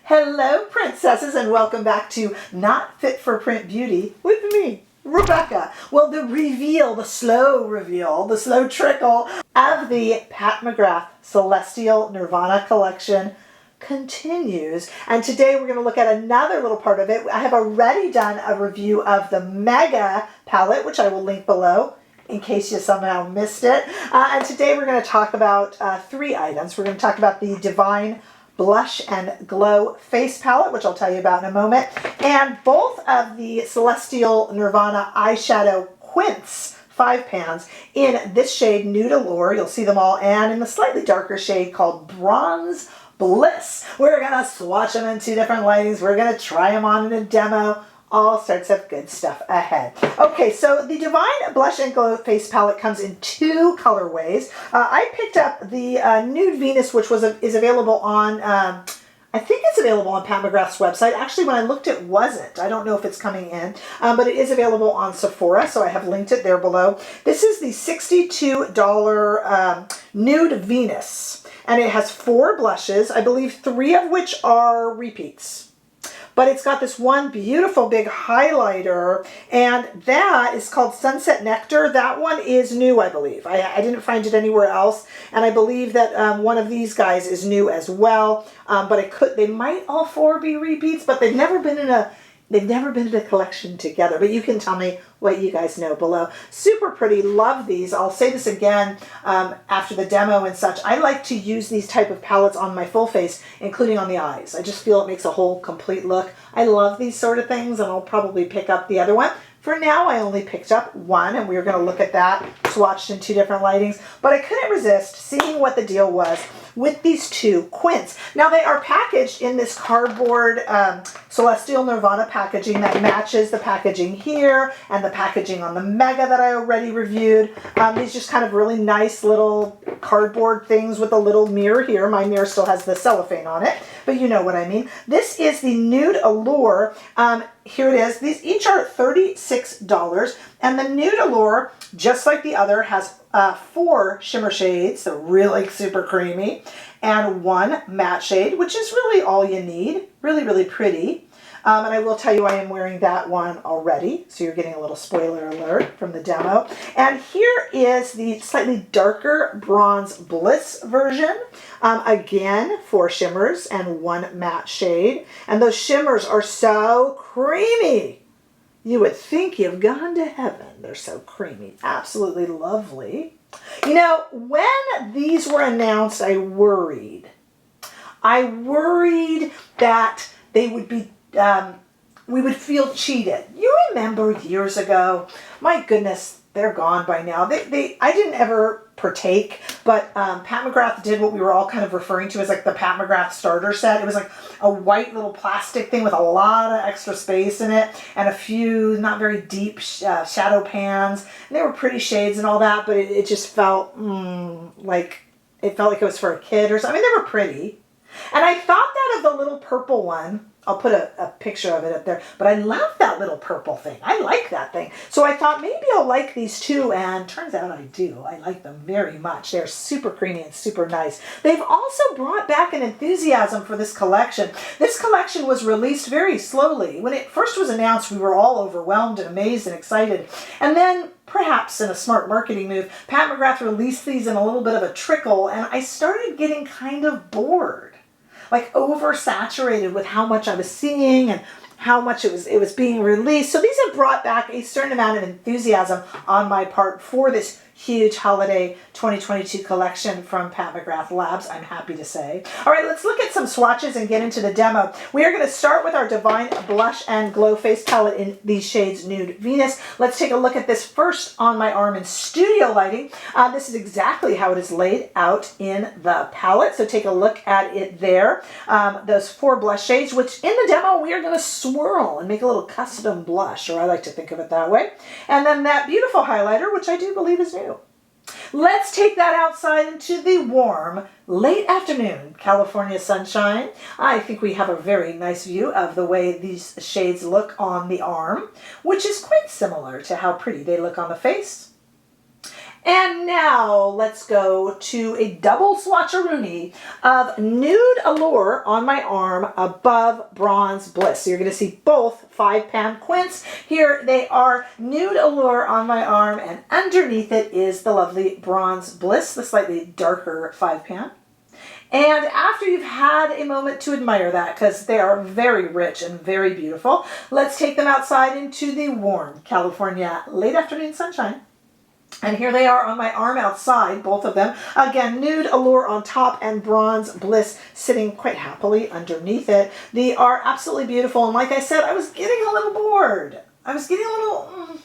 Hello, princesses, and welcome back to Not Fit for Print Beauty with me, Rebecca. Well, the reveal, the slow reveal, the slow trickle of the Pat McGrath Celestial Nirvana collection continues. And today we're going to look at another little part of it. I have already done a review of the Mega palette, which I will link below in case you somehow missed it. And today we're going to talk about three items. We're going to talk about the Divine Blush and Glow Face Palette, which I'll tell you about in a moment, and both of the Celestial Nirvana Eyeshadow Quints 5 pans in this shade Nude Allure. You'll see them all, and in the slightly darker shade called Bronze Bliss. We're going to swatch them in 2 different lightings. We're going to try them on in a demo. All sorts of good stuff ahead. Okay, so the Divine Blush and Glow Face Palette comes in 2 colorways. I picked up the Nude Venus, which is available on, I think it's available on Pat McGrath's website. Actually, when I looked, it wasn't. I don't know if it's coming in, but it is available on Sephora, so I have linked it there below. This is the $62 Nude Venus, and it has 4 blushes, I believe 3 of which are repeats. But it's got this one beautiful big highlighter, and that is called Sunset Nectar. That one is new, I believe. I didn't find it anywhere else, and I believe that one of these guys is new as well. But they might all 4 be repeats, but they've never been in a collection together. But you can tell me what you guys know below. Super pretty, love these. I'll say this again after the demo and such. I like to use these type of palettes on my full face, including on the eyes. I just feel it makes a whole complete look. I love these sort of things, and I'll probably pick up the other one. For now, I only picked up one, and we're going to look at that, swatched in 2 different lightings. But I couldn't resist seeing what the deal was with these 2 quints. Now, they are packaged in this cardboard Celestial Nirvana packaging that matches the packaging here and the packaging on the Mega that I already reviewed. These just kind of really nice little cardboard things with a little mirror here. My mirror still has the cellophane on it, but you know what I mean. This is the Nude Allure. Here it is. These each are $36, and the Nude Allure, just like the other, has 4 shimmer shades, so really super creamy, and 1 matte shade, which is really all you need. Really, really pretty. And I will tell you I am wearing that one already, so you're getting a little spoiler alert from the demo. And here is the slightly darker Bronze Bliss version. Again, 4 shimmers and 1 matte shade. And those shimmers are so creamy. You would think you've gone to heaven. They're so creamy. Absolutely lovely. You know, when these were announced, I worried. I worried that they would be we would feel cheated. You remember years ago? My goodness, they're gone by now. I didn't ever partake, but Pat McGrath did what we were all kind of referring to as like the Pat McGrath starter set. It was like a white little plastic thing with a lot of extra space in it and a few not very deep shadow pans. And they were pretty shades and all that, but it just felt like it was for a kid or something. I mean, they were pretty. And I thought that of the little purple one. I'll put a picture of it up there. But I love that little purple thing. I like that thing. So I thought maybe I'll like these too. And turns out I do. I like them very much. They're super creamy and super nice. They've also brought back an enthusiasm for this collection. This collection was released very slowly. When it first was announced, we were all overwhelmed and amazed and excited. And then, perhaps in a smart marketing move, Pat McGrath released these in a little bit of a trickle. And I started getting kind of bored. Like oversaturated with how much I was seeing and how much it was being released. So these have brought back a certain amount of enthusiasm on my part for this huge holiday 2022 collection from Pat McGrath Labs, I'm happy to say. All right, let's look at some swatches and get into the demo. We are going to start with our Divine Blush and Glow Face Palette in these shades Nude Venus. Let's take a look at this first on my arm in studio lighting. This is exactly how it is laid out in the palette, so take a look at it there. Those 4 blush shades, which in the demo we are going to swirl and make a little custom blush, or I like to think of it that way. And then that beautiful highlighter, which I do believe is new. Let's take that outside into the warm, late afternoon California sunshine. I think we have a very nice view of the way these shades look on the arm, which is quite similar to how pretty they look on the face. And now let's go to a double swatcheroonie of Nude Allure on my arm above Bronze Bliss. So you're going to see both 5-pan quints. Here they are, Nude Allure on my arm, and underneath it is the lovely Bronze Bliss, the slightly darker 5-pan. And after you've had a moment to admire that, because they are very rich and very beautiful, let's take them outside into the warm California late afternoon sunshine. And here they are on my arm outside, both of them. Again, Nude Allure on top and Bronze Bliss sitting quite happily underneath it. They are absolutely beautiful. And like I said, I was getting a little bored. I was getting a little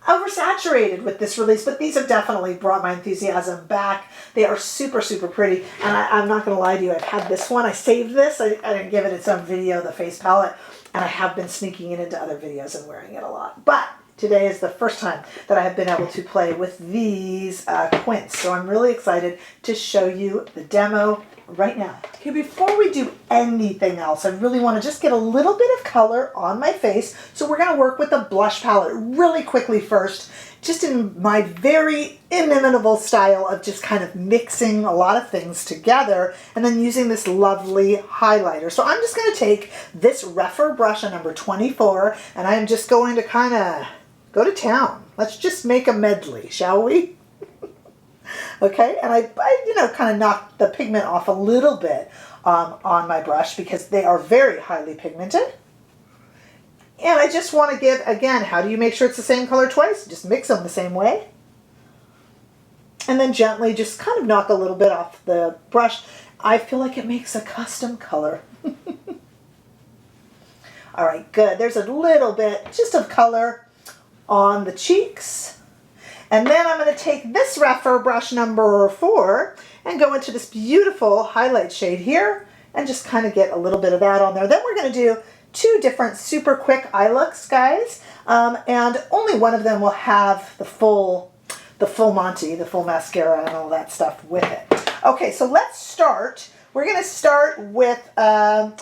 oversaturated with this release, but these have definitely brought my enthusiasm back. They are super, super pretty. And I'm not going to lie to you, I've had this one. I saved this. I didn't give it its own video, the face palette. And I have been sneaking it into other videos and wearing it a lot. But today is the first time that I have been able to play with these quints. So I'm really excited to show you the demo right now. Okay, before we do anything else, I really want to just get a little bit of color on my face. So we're going to work with the blush palette really quickly first, just in my very inimitable style of just kind of mixing a lot of things together and then using this lovely highlighter. So I'm just going to take this Rephr brush, a number 24, and I'm just going to kind of go to town. Let's just make a medley, shall we? Okay, and I kind of knocked the pigment off a little bit on my brush because they are very highly pigmented. And I just want to give, again, how do you make sure it's the same color twice? Just mix them the same way. And then gently just kind of knock a little bit off the brush. I feel like it makes a custom color. All right, good. There's a little bit just of color on the cheeks. And then I'm going to take this Rephr brush number 4 and go into this beautiful highlight shade here and just kind of get a little bit of that on there. Then we're going to do 2 different super quick eye looks, guys. And only one of them will have the full Monty, the full mascara and all that stuff with it. Okay, so let's start. We're going to start with Bronze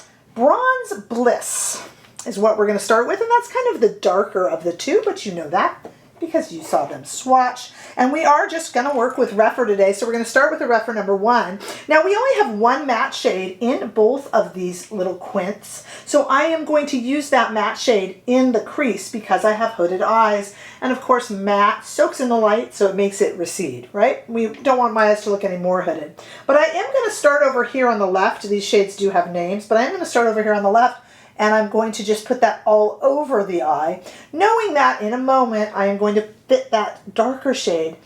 Bliss is what we're going to start with, and that's kind of the darker of the two, but you know that because you saw them swatch. And we are just going to work with Rephr today, so we're going to start with the Rephr number 1. Now we only have one matte shade in both of these little quints, so I am going to use that matte shade in the crease because I have hooded eyes, and of course matte soaks in the light, so it makes it recede, right? We don't want my eyes to look any more hooded. But I am going to start over here on the left. These shades do have names, but I'm going to start over here on the left, and I'm going to just put that all over the eye, knowing that in a moment I am going to fit that darker shade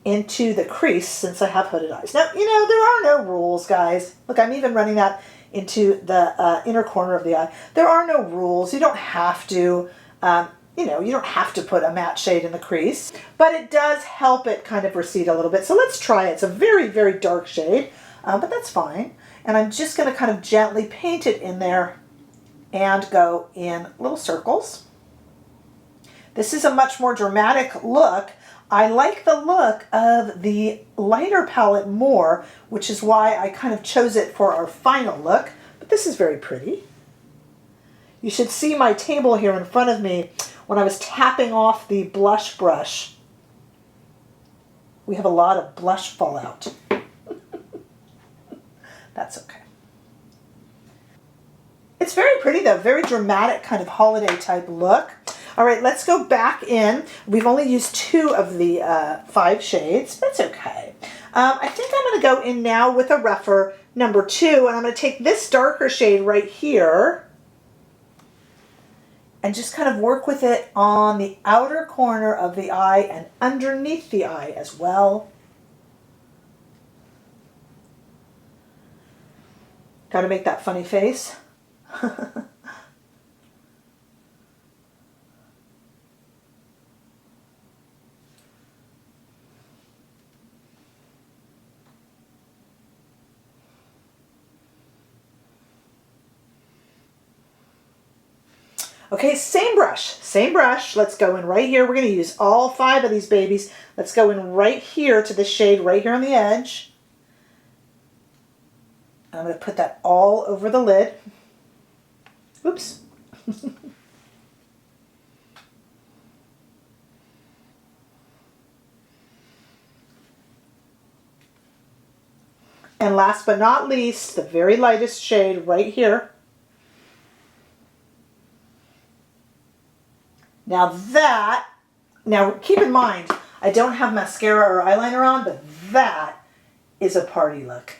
into the crease since I have hooded eyes. Now, you know, there are no rules, guys. Look, I'm even running that into the inner corner of the eye. There are no rules. You don't have to, you don't have to put a matte shade in the crease, but it does help it kind of recede a little bit. So let's try it. It's a very, very dark shade, but that's fine. And I'm just going to kind of gently paint it in there and go in little circles. This is a much more dramatic look. I like the look of the lighter palette more, which is why I kind of chose it for our final look, but this is very pretty. You should see my table here in front of me when I was tapping off the blush brush. We have a lot of blush fallout. That's okay. It's very pretty though, very dramatic kind of holiday type look. All right, let's go back in. We've only used 2 of the 5 shades. That's okay. I think I'm going to go in now with a Rephr number 2, and I'm going to take this darker shade right here and just kind of work with it on the outer corner of the eye and underneath the eye as well. Got to make that funny face. Okay, same brush. Let's go in right here. We're going to use all 5 of these babies. Let's go in right here to the shade right here on the edge. I'm going to put that all over the lid. Oops. And last but not least, the very lightest shade right here. Now keep in mind, I don't have mascara or eyeliner on, but that is a party look.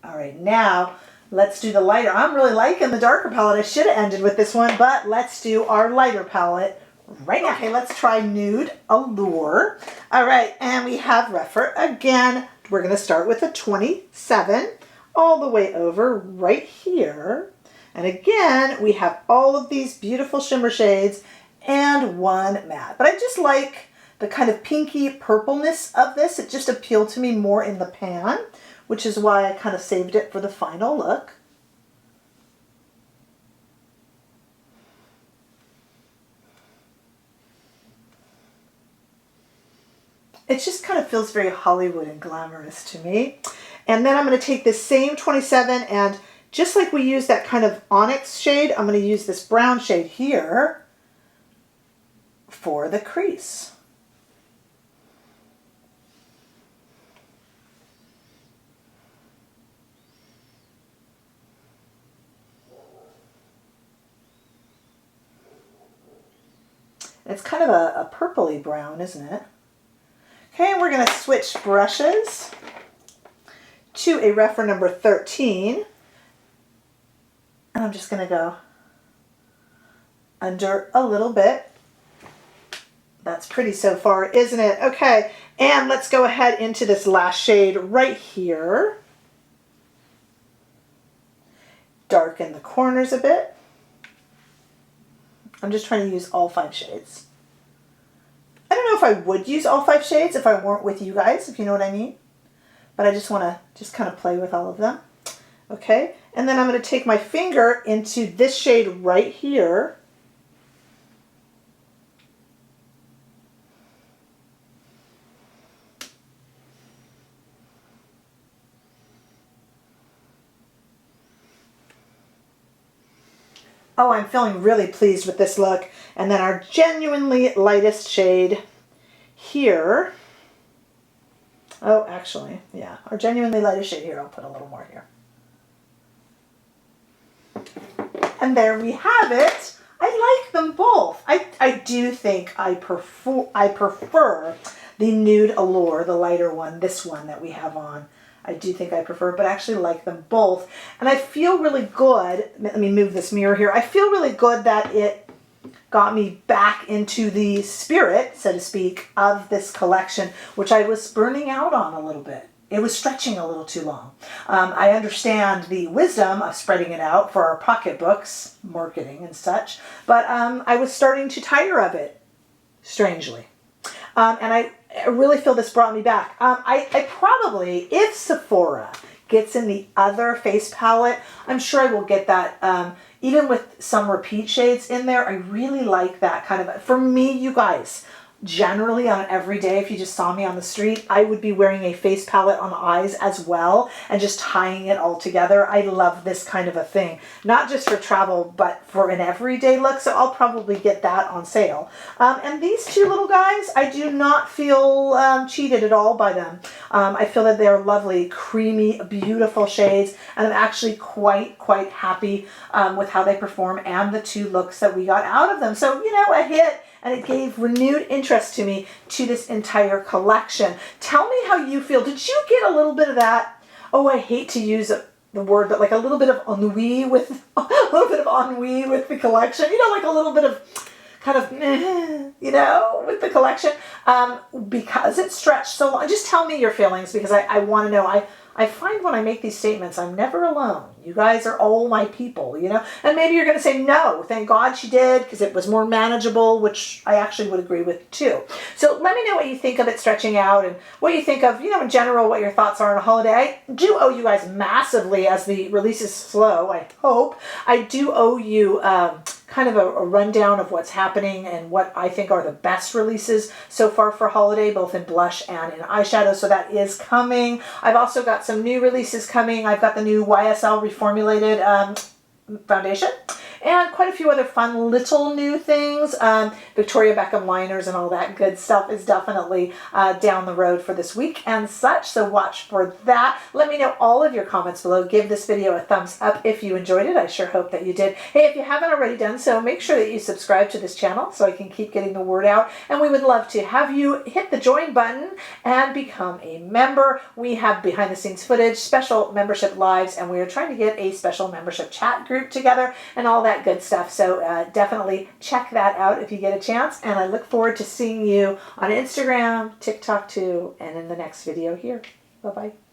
All right, now let's do the lighter. I'm really liking the darker palette. I should have ended with this one, but let's do our lighter palette right now. Okay, let's try Nude Allure. All right, and we have Refer again. We're going to start with a 27 all the way over right here. And again, we have all of these beautiful shimmer shades and one matte. But I just like the kind of pinky purpleness of this. It just appealed to me more in the pan, which is why I kind of saved it for the final look. It just kind of feels very Hollywood and glamorous to me. And then I'm going to take this same 27 and just like we use that kind of onyx shade, I'm going to use this brown shade here for the crease. It's kind of a purpley brown, isn't it? Okay, we're going to switch brushes to a Refer number 13. And I'm just going to go under a little bit. That's pretty so far, isn't it? Okay, and let's go ahead into this last shade right here. Darken the corners a bit. I'm just trying to use all 5 shades. I don't know if I would use all 5 shades if I weren't with you guys, if you know what I mean. But I just want to just kind of play with all of them. Okay, and then I'm going to take my finger into this shade right here. Oh, I'm feeling really pleased with this look. And then our genuinely lightest shade here. Oh, actually, yeah, our genuinely lightest shade here. I'll put a little more here. And there we have it. I like them both. I do think I prefer the Nude Allure, the lighter one, this one that we have on. I do think I prefer, but I actually like them both. And I feel really good. Let me move this mirror here. I feel really good that it got me back into the spirit, so to speak, of this collection, which I was burning out on a little bit. It was stretching a little too long. I understand the wisdom of spreading it out for our pocketbooks, marketing and such, but I was starting to tire of it, strangely. And I really feel this brought me back. I probably, if Sephora gets in the other face palette, I'm sure I will get that, even with some repeat shades in there. I really like that kind of, for me, you guys, generally on every day, if you just saw me on the street, I would be wearing a face palette on the eyes as well and just tying it all together. I love this kind of a thing, not just for travel, but for an everyday look. So I'll probably get that on sale. And these two little guys, I do not feel cheated at all by them. I feel that they're lovely, creamy, beautiful shades, and I'm actually quite happy with how they perform and the 2 looks that we got out of them. So, you know, a hit. And it gave renewed interest to me to this entire collection. Tell me how you feel. Did you get a little bit of that? Oh, I hate to use the word, but like a little bit of ennui with the collection. You know, like a little bit of kind of, you know, with the collection. Because it stretched so long. Just tell me your feelings, because I want to know. I find when I make these statements, I'm never alone. You guys are all my people, you know? And maybe you're going to say, no, thank God she did, because it was more manageable, which I actually would agree with too. So let me know what you think of it stretching out and what you think of, you know, in general, what your thoughts are on a holiday. I do owe you guys massively, as the releases slow, I hope. I do owe you kind of a rundown of what's happening and what I think are the best releases so far for holiday, both in blush and in eyeshadow. So that is coming. I've also got some new releases coming. I've got the new YSL reformulated foundation, and quite a few other fun little new things. Victoria Beckham liners and all that good stuff is definitely down the road for this week and such, so watch for that. Let me know all of your comments below. Give this video a thumbs up if you enjoyed it. I sure hope that you did. Hey, if you haven't already done so, make sure that you subscribe to this channel so I can keep getting the word out, and we would love to have you hit the join button and become a member. We have behind the scenes footage, special membership lives, and we are trying to get a special membership chat group together and all that good stuff. So definitely check that out if you get a chance, and I look forward to seeing you on Instagram, TikTok too, and in the next video here. Bye-bye.